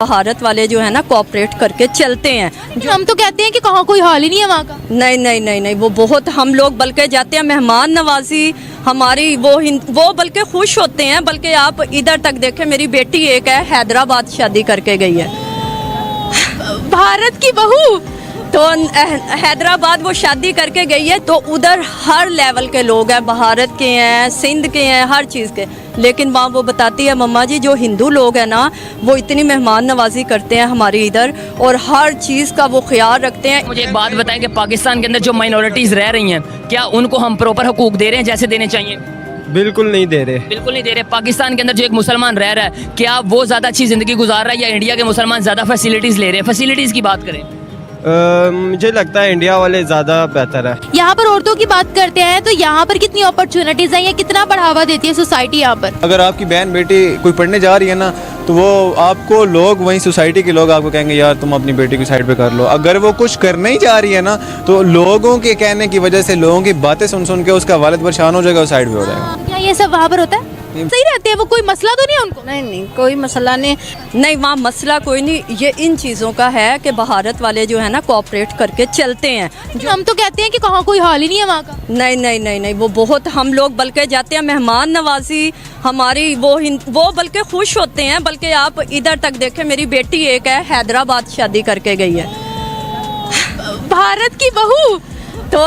भारत वाले जो है ना कोऑपरेट करके चलते हैं। जो हम तो कहते हैं कि कहाँ कोई हाल ही नहीं है वहाँ का। नहीं नहीं नहीं नहीं, वो बहुत हम लोग बल्कि जाते हैं मेहमान नवाजी हमारी, वो बल्कि खुश होते हैं। बल्कि आप इधर तक देखें, मेरी बेटी एक है हैदराबाद शादी करके गई है, भारत की बहू तो हैदराबाद वो शादी करके गई है। तो उधर हर लेवल के लोग हैं, भारत के हैं, सिंध के हैं, हर चीज़ के। लेकिन वहाँ वो बताती है मम्मा जी जो हिंदू लोग हैं ना वो इतनी मेहमान नवाजी करते हैं हमारे इधर, और हर चीज़ का वो ख्याल रखते हैं। मुझे एक बात बताएं कि पाकिस्तान के अंदर जो माइनॉरिटीज़ रह रही हैं, क्या उनको हम प्रॉपर हकूक दे रहे हैं जैसे देने चाहिए? बिल्कुल नहीं दे रहे। बिल्कुल नहीं दे रहे। पाकिस्तान के अंदर जो एक मुसलमान रह रहा है, क्या वो ज़्यादा अच्छी ज़िंदगी गुजार रहा है या इंडिया के मुसलमान ज़्यादा फैसिलिटीज़ ले रहे हैं? फैसिलिटीज़ की बात करें, मुझे लगता है इंडिया वाले ज़्यादा बेहतर है। यहाँ पर औरतों की बात करते हैं तो यहाँ पर कितनी अपॉर्चुनिटीज हैं या कितना बढ़ावा देती है सोसाइटी यहाँ पर? अगर आपकी बहन बेटी कोई पढ़ने जा रही है ना तो वो आपको लोग वहीं सोसाइटी के लोग आपको कहेंगे यार तुम अपनी बेटी की साइड पे कर लो। अगर वो कुछ करने ही जा रही है ना तो लोगों के कहने की वजह से, लोगों की बातें सुन सुन के उसका वालिद परेशान हो जाएगा, वो साइड पे हो जाएगा। क्या ये सब वहाँ पर होता है? सही रहते हैं वो, कोई मसला तो नहीं है उनको? नहीं नहीं, कोई मसला नहीं। नहीं, वहाँ मसला कोई नहीं। ये इन चीज़ों का है कि भारत वाले जो है ना कोऑपरेट करके चलते हैं। जो हम तो कहते हैं कि कहाँ कोई हाल ही नहीं है वहाँ का। नहीं नहीं नहीं नहीं, वो बहुत हम लोग बल्कि जाते हैं मेहमान नवाजी हमारी, वो बल्कि खुश होते हैं। बल्कि आप इधर तक देखें, मेरी बेटी एक है हैदराबाद शादी करके गई है, भारत की बहू तो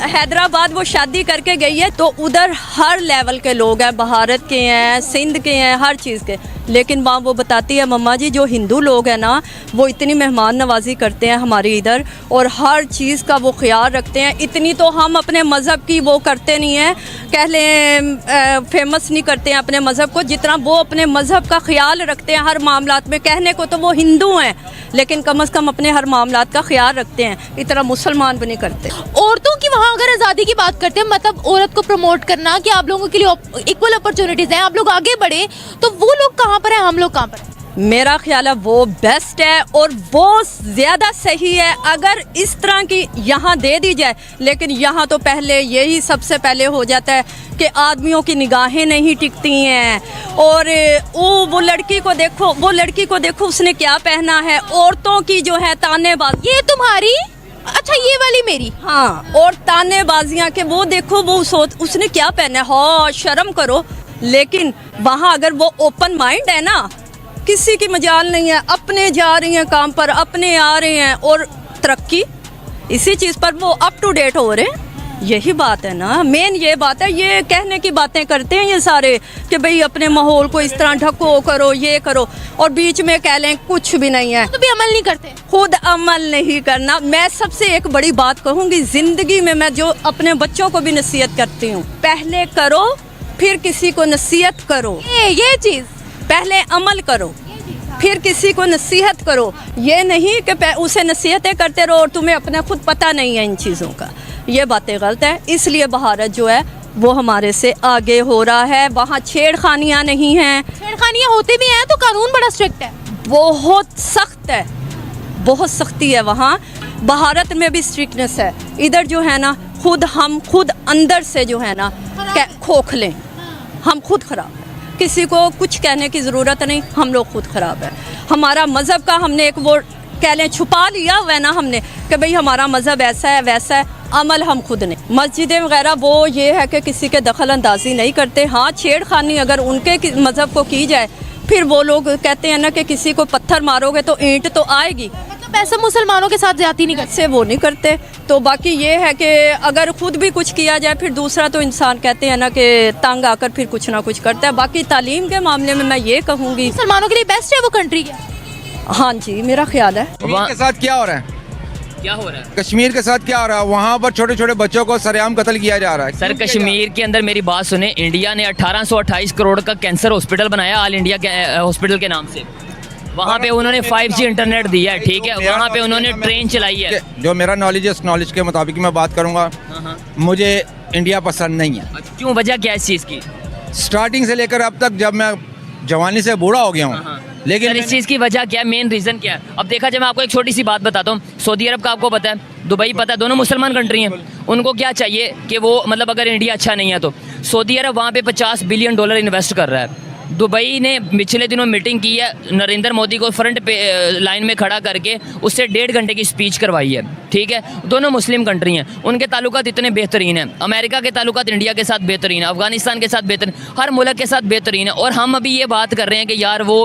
हैदराबाद वो शादी करके गई है। तो उधर हर लेवल के लोग हैं, भारत के हैं, सिंध के हैं, हर चीज़ के। लेकिन वहाँ वो बताती है मम्मा जी जो हिंदू लोग हैं ना वो इतनी मेहमान नवाजी करते हैं हमारे इधर, और हर चीज़ का वो ख्याल रखते हैं। इतनी तो हम अपने मज़हब की वो करते नहीं हैं, कह लें फेमस नहीं करते हैं अपने मज़हब को, जितना वो अपने मज़हब का ख्याल रखते हैं हर मामलात में। कहने को तो वो हिंदू हैं लेकिन कम से कम अपने हर मामलात का ख्याल रखते हैं, इतना मुसलमान भी नहीं करते। औरतों की वहाँ अगर आज़ादी की बात करते हैं, मतलब औरत को प्रमोट करना कि आप लोगों के लिए इक्वल अपॉर्चुनिटीज़ हैं, आप लोग आगे बढ़े, तो वो लोग कहाँ पर हैं, हम लोग कहाँ पर हैं? मेरा ख्याल है वो बेस्ट है और वो ज़्यादा सही है अगर इस तरह की यहाँ दे दी जाए। लेकिन यहाँ तो पहले यही सबसे पहले हो जाता है कि आदमियों की निगाहें नहीं टिकती हैं, और वो लड़की को देखो उसने क्या पहना है। औरतों की जो है तानेबाजी, ये तुम्हारी, अच्छा ये वाली मेरी, हाँ, और तानेबाजियाँ के वो देखो वो उसने क्या पहना है, हाँ शर्म करो। लेकिन वहाँ अगर वो ओपन माइंड है ना, किसी की मजाल नहीं है, अपने जा रही हैं काम पर, अपने आ रहे हैं, और तरक्की इसी चीज़ पर वो अप टू डेट हो रहे हैं। यही बात है ना, मेन ये बात है। ये कहने की बातें करते हैं ये सारे कि भाई अपने माहौल को इस तरह ढको, करो, ये करो, और बीच में कह लें कुछ भी नहीं है, तो भी अमल नहीं करते, खुद अमल नहीं करना। मैं सबसे एक बड़ी बात कहूँगी ज़िंदगी में, मैं जो अपने बच्चों को भी नसीहत करती हूँ, पहले करो फिर किसी को नसीहत करो। ये चीज़ पहले अमल करो फिर किसी को नसीहत करो। ये नहीं कि उसे नसीहतें करते रहो और तुम्हें अपना खुद पता नहीं है इन चीज़ों का। ये बातें गलत है। इसलिए भारत जो है वो हमारे से आगे हो रहा है। वहाँ छेड़खानियाँ नहीं हैं। छेड़खानियाँ होते भी हैं तो कानून बड़ा स्ट्रिक्ट है, बहुत सख्त है, बहुत सख्ती है। वहाँ भारत में भी स्ट्रिक्टनेस है। इधर जो है ना हम खुद अंदर से जो है ना खोखले, हम खुद ख़राब है। किसी को कुछ कहने की ज़रूरत नहीं, हम लोग खुद ख़राब है। हमारा मज़हब का हमने एक वो कह लें छुपा लिया हुआ है ना हमने कि भाई हमारा मज़हब ऐसा है वैसा है, अमल हम खुद ने। मस्जिदें वगैरह वो ये है कि किसी के दखल अंदाजी नहीं करते। हाँ, छेड़खानी अगर उनके मज़हब को की जाए, फिर वो लोग कहते हैं ना कि किसी को पत्थर मारोगे तो ईंट तो आएगी, मतलब ऐसा मुसलमानों के साथ ज्यादती नहीं करते, से वो नहीं करते। तो बाकी ये है कि अगर खुद भी कुछ किया जाए फिर दूसरा तो इंसान कहते हैं ना कि तंग आकर फिर कुछ ना कुछ करता है। बाकी तालीम के मामले में मैं ये कहूँगी मुसलमानों के लिए बेस्ट है वो कंट्री क्या? हाँ जी, मेरा ख्याल है। कश्मीर के साथ क्या हो रहा है? क्या हो रहा है? कश्मीर के साथ क्या हो रहा है? वहाँ पर छोटे छोटे बच्चों को सरेआम कत्ल किया जा रहा है। सर कश्मीर के अंदर मेरी बात सुने, इंडिया ने 1828 करोड़ का कैंसर हॉस्पिटल बनाया ऑल इंडिया हॉस्पिटल के नाम से। वहाँ पे उन्होंने 5G इंटरनेट दिया है, ठीक है, वहाँ पे उन्होंने ट्रेन चलाई है। जो मेरा नॉलेज है उस नॉलेज के मुताबिक मैं बात करूँगा, मुझे इंडिया पसंद नहीं है। क्यों, वजह क्या है इस चीज़ की? स्टार्टिंग से लेकर अब तक, जब मैं जवानी से बूढ़ा हो गया हूँ, लेकिन इस चीज़ की वजह क्या है, मेन रीज़न क्या है? अब देखा जाए, मैं आपको एक छोटी सी बात बताता हूँ। सऊदी अरब का आपको पता है, दुबई पता है, दोनों मुसलमान कंट्री हैं। उनको क्या चाहिए कि वो मतलब अगर इंडिया अच्छा नहीं है तो सऊदी अरब वहाँ पे $50 बिलियन इन्वेस्ट कर रहा है। दुबई ने पिछले दिनों मीटिंग की है, नरेंद्र मोदी को फ्रंट पे लाइन में खड़ा करके उससे 1.5 घंटे की स्पीच करवाई है, ठीक है। दोनों मुस्लिम कंट्री हैं, उनके ताल्लुकात इतने बेहतरीन हैं, अमेरिका के ताल्लुकात इंडिया के साथ बेहतरीन है, अफगानिस्तान के साथ बेहतरीन, हर मुल्क के साथ बेहतरीन है। और हम अभी ये बात कर रहे हैं कि यार वो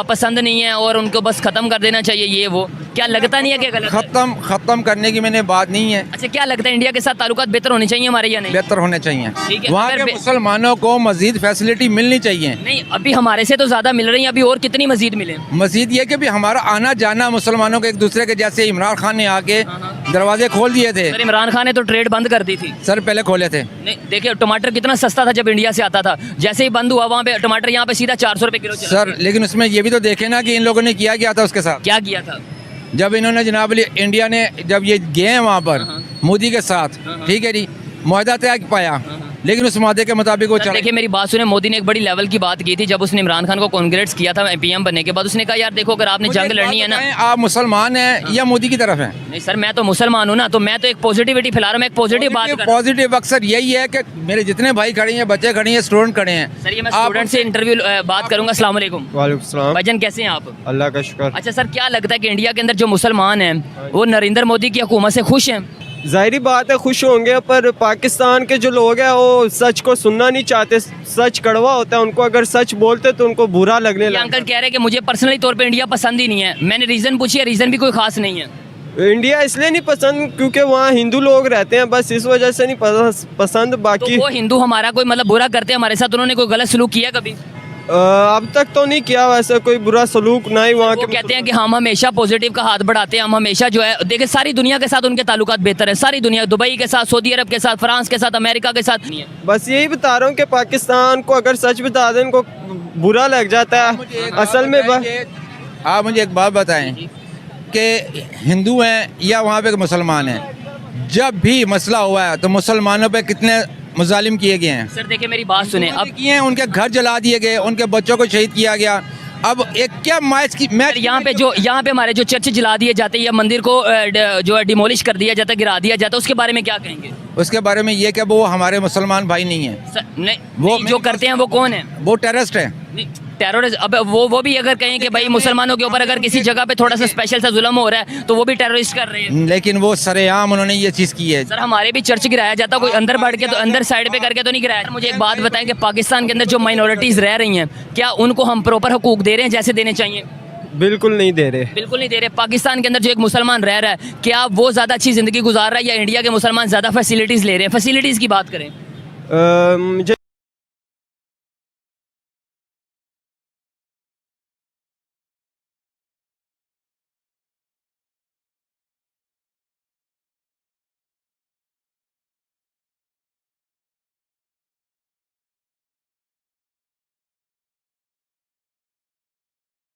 पसंद नहीं है और उनको बस ख़त्म कर देना चाहिए, ये वो, क्या लगता नहीं है कि गलत है? खत्म करने की मैंने बात नहीं है, अच्छा, क्या लगता है इंडिया के साथ ताल्लुकात बेहतर होने चाहिए हमारे या नहीं? बेहतर होने चाहिए। ठीक है, वहाँ अगर के मुसलमानों को मजीद फैसिलिटी मिलनी चाहिए। नहीं, अभी हमारे से तो ज़्यादा मिल रही है, अभी और कितनी मजीद मिले? मजीद ये कि भी हमारा आना जाना मुसलमानों के एक दूसरे के, जैसे इमरान खान ने आके दरवाजे खोल दिए थे। सर, इमरान खान ने तो ट्रेड बंद कर दी थी। सर पहले खोले थे। नहीं, देखिए टमाटर कितना सस्ता था जब इंडिया से आता था, जैसे ही बंद हुआ वहाँ पे टमाटर यहाँ पे सीधा 400 रुपये किलो चला सर लेकिन उसमें ये भी तो देखे ना कि इन लोगों ने किया था उसके साथ। क्या किया था? जब इन्होंने जनाब इंडिया ने जब ये गए हैं वहाँ पर मोदी के साथ, ठीक है जी, मुआहदा तय पाया, लेकिन उस मुआहदे के मुताबिक वो सर, चला। देखिए मेरी बात सुने, मोदी ने एक बड़ी लेवल की बात की थी जब उसने इमरान खान को कॉन्ग्रेट्स किया था पीएम बनने के बाद। उसने कहा यार देखो, अगर आपने मुझे जंग एक बात लड़नी है ना। बताएं, आप मुसलमान हैं या मोदी की तरफ हैं? नहीं सर, मैं तो मुसलमान हूँ ना, तो मैं तो एक पॉजिटिविटी फैला रहा हूँ, मैं एक पॉजिटिव बात कर रहा हूँ। पॉजिटिव अक्सर यही है कि मेरे जितने भाई खड़े हैं, बच्चे खड़े हैं, स्टूडेंट खड़े हैं। सर, ये मैं स्टूडेंट से इंटरव्यू बात करूंगा। अस्सलाम वालेकुम वालेकुम सलाम। भाईजान, कैसे हैं आप? अल्लाह का शुक्र। अच्छा सर, क्या लगता है कि इंडिया के अंदर जो मुसलमान हैं वो नरेंद्र मोदी की हुकूमत से खुश हैं? जाहिर बात है खुश होंगे, पर पाकिस्तान के जो लोग हैं वो सच को सुनना नहीं चाहते। सच कड़वा होता है, उनको अगर सच बोलते तो उनको बुरा लगने ये लगता अंकल कह रहे हैं कि मुझे पर्सनली तौर पे इंडिया पसंद ही नहीं है। मैंने रीज़न पूछी है, रीज़न भी कोई खास नहीं है। है। इंडिया इसलिए नहीं पसंद क्योंकि वहाँ हिंदू लोग रहते हैं, बस इस वजह से नहीं पसंद। बाकी तो वो हिंदू हमारा कोई मतलब बुरा करते हैं हमारे साथ, उन्होंने कोई गलत सलूक किया कभी? अब तक तो नहीं किया वैसे कोई बुरा सलूक, ना ही वहाँ वो के कहते हैं कि हम हमेशा पॉजिटिव का हाथ बढ़ाते हैं, हम हमेशा जो है, देखिए सारी दुनिया के साथ उनके ताल्लुकात बेहतर है, सारी दुनिया, दुबई के साथ, सऊदी अरब के साथ, फ्रांस के साथ, अमेरिका के साथ नहीं है। बस यही बता रहा हूँ कि पाकिस्तान को अगर सच बता दें इनको बुरा लग जाता है। असल में आप मुझे एक बात बताएं कि हिंदू हैं या वहाँ पे मुसलमान हैं, जब भी मसला हुआ है तो मुसलमानों पे कितने मुजालिम किए गए हैं? सर देखिए मेरी बात सुने, अब किए हैं, उनके घर जला दिए गए, उनके बच्चों को शहीद किया गया। अब एक क्या मैच की मैच यहाँ पे हमारे जो चर्च जला दिए जाते हैं या मंदिर को जो है डिमोलिश कर दिया जाता है, गिरा दिया जाता है, उसके बारे में क्या कहेंगे? उसके बारे में ये कि वो हमारे मुसलमान भाई नहीं है, सर, नहीं, वो नहीं, जो करते हैं वो कौन है? वो टेररिस्ट है। टेररिस्ट। अब वो भी अगर कहें कि भाई मुसलमानों के ऊपर अगर किसी जगह पे थोड़ा सा स्पेशल सा जुल्म हो रहा है तो वो भी टेररिस्ट कर रहे हैं। लेकिन वो सरेआम उन्होंने ये चीज़ की है। सर हमारे भी चर्च गिराया जाता, कोई अंदर बढ़ के तो अंदर साइड पे करके तो नहीं गिराया। मुझे एक बात बताएं कि पाकिस्तान के अंदर जो माइनॉरिटीज़ रह रही हैं, क्या उनको हम प्रॉपर हुकूक दे रहे हैं जैसे देने चाहिए? बिल्कुल नहीं दे रहे। बिल्कुल नहीं दे रहे। पाकिस्तान के अंदर जो एक मुसलमान रह रहा है, क्या वो ज़्यादा अच्छी ज़िंदगी गुजार रहा है या इंडिया के मुसलमान ज़्यादा फैसिलिटीज़ ले रहे हैं? फैसिलिटीज़ की बात करें, मुझे